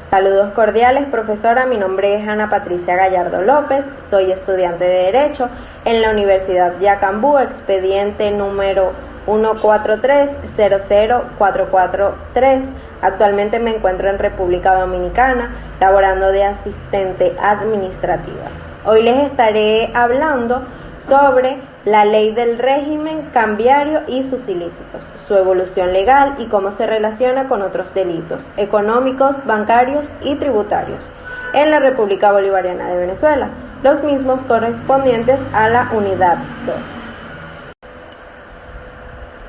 Saludos cordiales, profesora. Mi nombre es Ana Patricia Gallardo López. Soy estudiante de Derecho en la Universidad Yacambú, expediente número 143-00443. Actualmente me encuentro en República Dominicana, laborando de asistente administrativa. Hoy les estaré hablando sobre la ley del régimen cambiario y sus ilícitos, su evolución legal y cómo se relaciona con otros delitos económicos, bancarios y tributarios en la República Bolivariana de Venezuela, los mismos correspondientes a la unidad 2.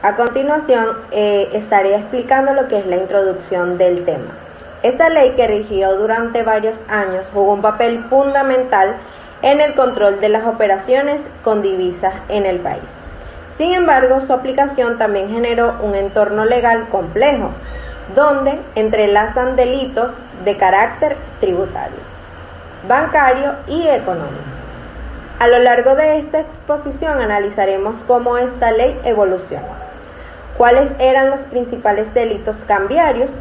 A continuación, estaré explicando lo que es la introducción del tema. Esta ley, que rigió durante varios años, jugó un papel fundamental en el control de las operaciones con divisas en el país. Sin embargo, su aplicación también generó un entorno legal complejo, donde entrelazan delitos de carácter tributario, bancario y económico. A lo largo de esta exposición analizaremos cómo esta ley evolucionó, cuáles eran los principales delitos cambiarios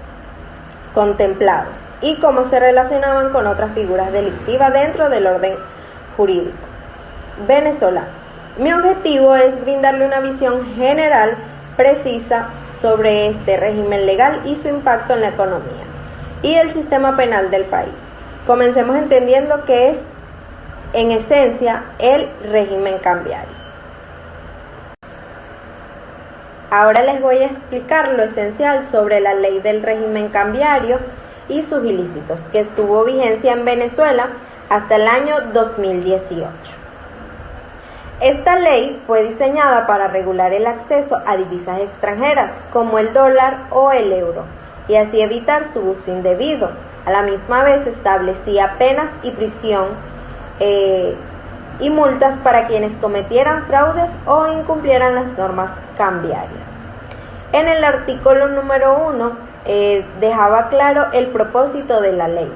contemplados y cómo se relacionaban con otras figuras delictivas dentro del orden jurídico venezolano. Mi objetivo es brindarle una visión general precisa sobre este régimen legal y su impacto en la economía y el sistema penal del país. Comencemos entendiendo qué es, en esencia, el régimen cambiario. Ahora les voy a explicar lo esencial sobre la ley del régimen cambiario y sus ilícitos, que estuvo vigencia en Venezuela hasta el año 2018. Esta ley fue diseñada para regular el acceso a divisas extranjeras como el dólar o el euro y así evitar su uso indebido. A la misma vez establecía penas y prisión y multas para quienes cometieran fraudes o incumplieran las normas cambiarias. En el artículo número 1 dejaba claro el propósito de la ley,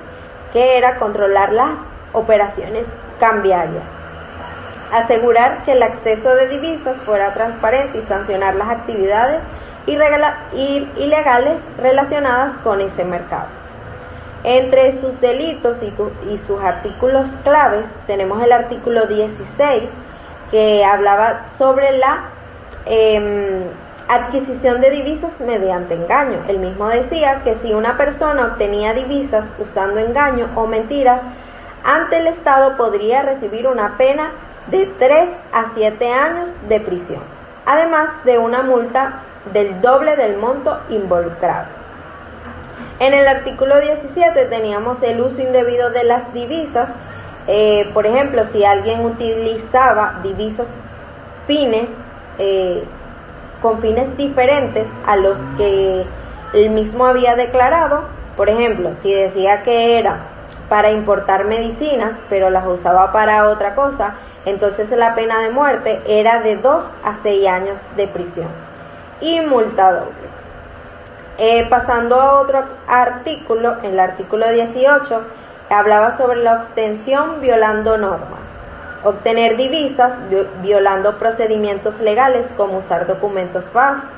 que era controlar las operaciones cambiarias, asegurar que el acceso de divisas fuera transparente y sancionar las actividades ilegales relacionadas con ese mercado. Entre sus delitos y sus artículos claves tenemos el artículo 16, que hablaba sobre la adquisición de divisas mediante engaño. El mismo decía que si una persona obtenía divisas usando engaño o mentiras ante el Estado, podría recibir una pena de 3 a 7 años de prisión, además de una multa del doble del monto involucrado. En el artículo 17 teníamos el uso indebido de las divisas. Por ejemplo, si alguien utilizaba divisas con fines diferentes a los que él mismo había declarado, por ejemplo, si decía que era para importar medicinas, pero las usaba para otra cosa, entonces la pena de muerte era de 2 a 6 años de prisión y multa doble. Pasando a otro artículo, el artículo 18 hablaba sobre la obtención violando normas, obtener divisas violando procedimientos legales como usar documentos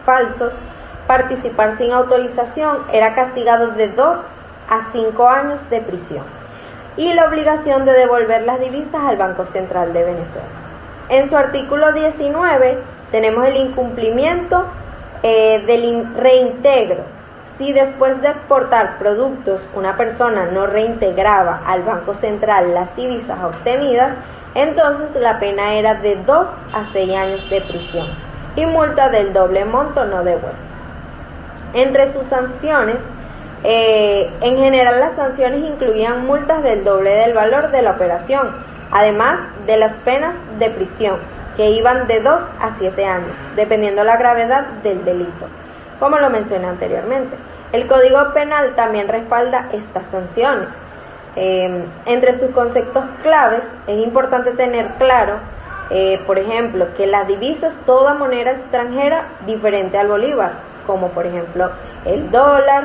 falsos, participar sin autorización, era castigado de 2 a 5 años de prisión y la obligación de devolver las divisas al Banco Central de Venezuela. En su artículo 19 tenemos el incumplimiento del reintegro. Si después de exportar productos una persona no reintegraba al Banco Central las divisas obtenidas, entonces la pena era de 2 a 6 años de prisión y multa del doble monto no devuelto. Entre sus sanciones, en general las sanciones incluían multas del doble del valor de la operación, además de las penas de prisión, que iban de 2 a 7 años, dependiendo la gravedad del delito, como lo mencioné anteriormente. El Código Penal también respalda estas sanciones. Entre sus conceptos claves es importante tener claro, por ejemplo, que la divisa es toda moneda extranjera diferente al bolívar, como por ejemplo el dólar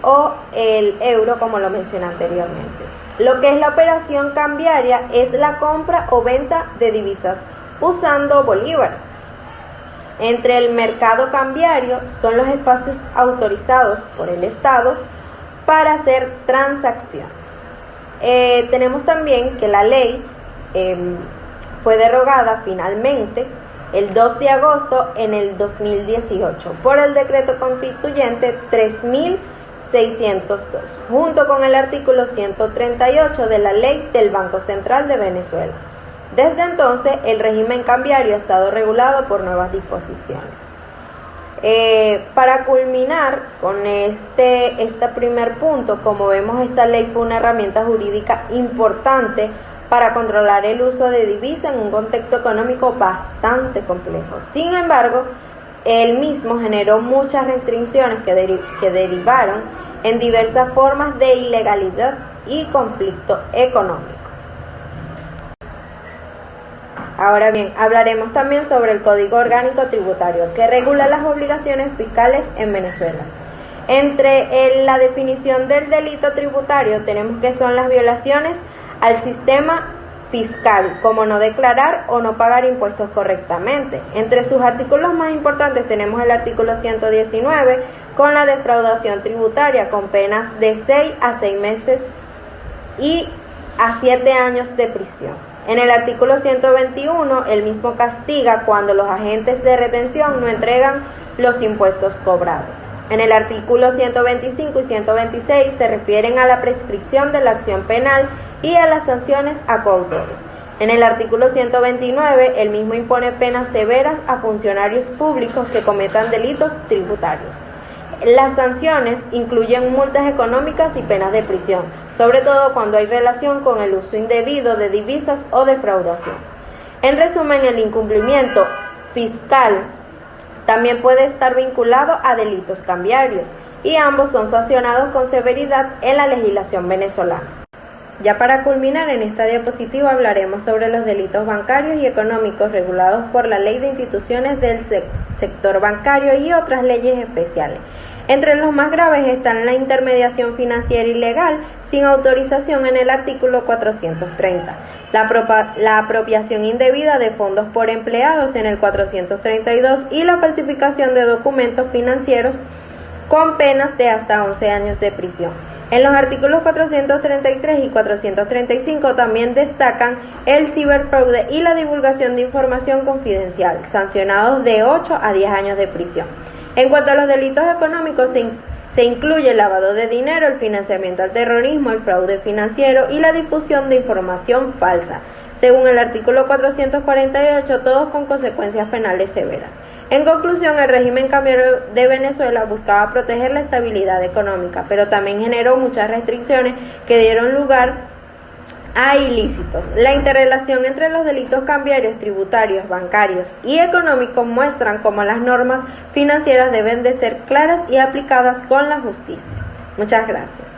o el euro, como lo mencioné anteriormente. Lo que es la operación cambiaria es la compra o venta de divisas usando bolívares. Entre el mercado cambiario son los espacios autorizados por el Estado para hacer transacciones. Tenemos también que la ley fue derogada finalmente el 2 de agosto en el 2018 por el decreto constituyente 3602, junto con el artículo 138 de la ley del Banco Central de Venezuela. Desde entonces, el régimen cambiario ha estado regulado por nuevas disposiciones. Para culminar con este primer punto, como vemos, esta ley fue una herramienta jurídica importante para controlar el uso de divisas en un contexto económico bastante complejo. Sin embargo, el mismo generó muchas restricciones que derivaron en diversas formas de ilegalidad y conflicto económico. Ahora bien, hablaremos también sobre el Código Orgánico Tributario, que regula las obligaciones fiscales en Venezuela. Entre la definición del delito tributario tenemos que son las violaciones al sistema fiscal, como no declarar o no pagar impuestos correctamente. Entre sus artículos más importantes tenemos el artículo 119 con la defraudación tributaria, con penas de 6 a 6 meses y a 7 años de prisión. En el artículo 121, el mismo castiga cuando los agentes de retención no entregan los impuestos cobrados. En el artículo 125 y 126 se refieren a la prescripción de la acción penal y a las sanciones a coautores. En el artículo 129, el mismo impone penas severas a funcionarios públicos que cometan delitos tributarios. Las sanciones incluyen multas económicas y penas de prisión, sobre todo cuando hay relación con el uso indebido de divisas o defraudación. En resumen, el incumplimiento fiscal también puede estar vinculado a delitos cambiarios y ambos son sancionados con severidad en la legislación venezolana. Ya para culminar, en esta diapositiva hablaremos sobre los delitos bancarios y económicos regulados por la Ley de Instituciones del Sector Bancario y otras leyes especiales. Entre los más graves están la intermediación financiera ilegal sin autorización en el artículo 430, la apropiación indebida de fondos por empleados en el 432 y la falsificación de documentos financieros con penas de hasta 11 años de prisión. En los artículos 433 y 435 también destacan el ciberfraude y la divulgación de información confidencial, sancionados de 8 a 10 años de prisión. En cuanto a los delitos económicos, se incluye el lavado de dinero, el financiamiento al terrorismo, el fraude financiero y la difusión de información falsa, según el artículo 448, todos con consecuencias penales severas. En conclusión, el régimen cambiario de Venezuela buscaba proteger la estabilidad económica, pero también generó muchas restricciones que dieron lugar a ilícitos. La interrelación entre los delitos cambiarios, tributarios, bancarios y económicos muestran cómo las normas financieras deben de ser claras y aplicadas con la justicia. Muchas gracias.